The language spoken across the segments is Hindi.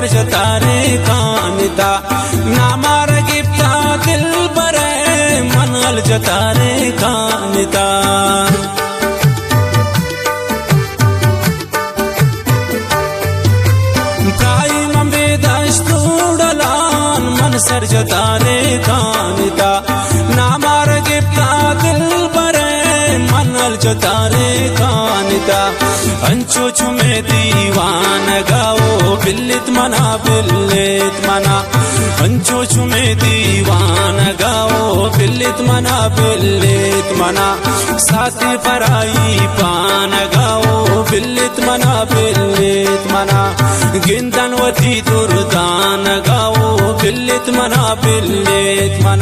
सर जतारे कानिता नामार गिफ्ता दिल बरे मनल जतारे कानिता सर जतारे कानिता नामार गिफ्ता दिल बरे मनल जतारे कानिता अंचो छुमे दीवान गाओ बिल्लित मना अंचो छुमे दीवान गाओ बिल्लित मना साथी पराई पान गाओ बिल्लित मना गिंदन वती दुर्दान गाओ बिल्लित मना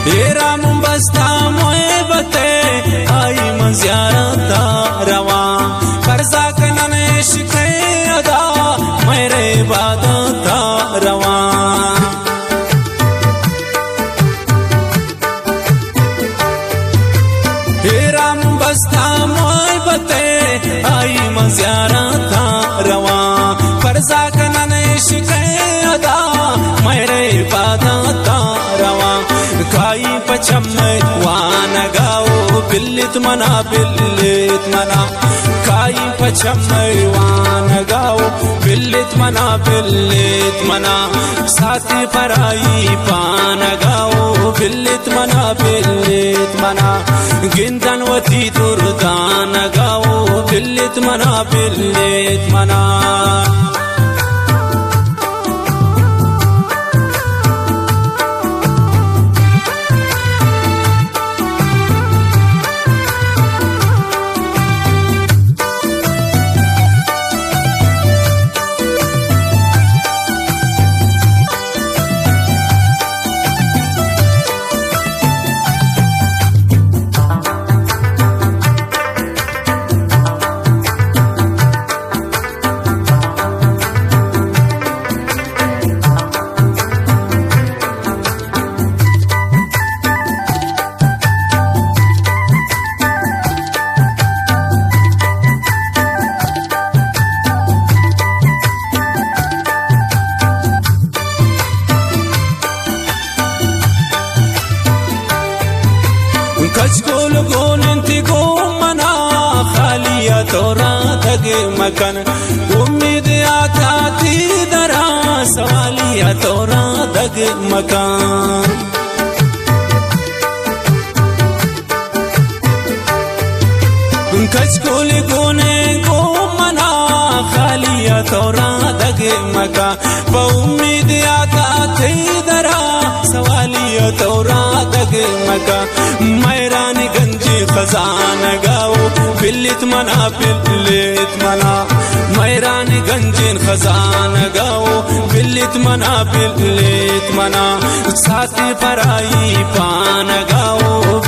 हेरा मुंबस्ता मोए बते आई मंजियारता रवा कर्जा कनने शिखे अदा मेरे बादता रवा हेरा मुंबस्ता मोए बते आई मंजियारता रवा कर्जा कनने शिखे अदा मेरे बादता रवा काई पचम वान गाओ बिल्लित मना काई पचम वान गाओ बिल्लित मना साथी पराई पान गाओ बिल्लित मना गिंदन वती दुर्दान गाओ बिल्लित मना कचकोल गोनंती गो मना खालिया तोरा धगे मकन उम्मीद आता थी दरा सवालिया तोरा धगे मकान कचकोल गोने गो मना खालिया तोरा धगे मका उम्मीद आता थी दरा सवालिया तोरा धगे मका मैरानी गंजी खजान गाओ बिल्लित मना मैरानी गंजीन खजान गाओ बिल्लित मना साथी पराई पान गाओ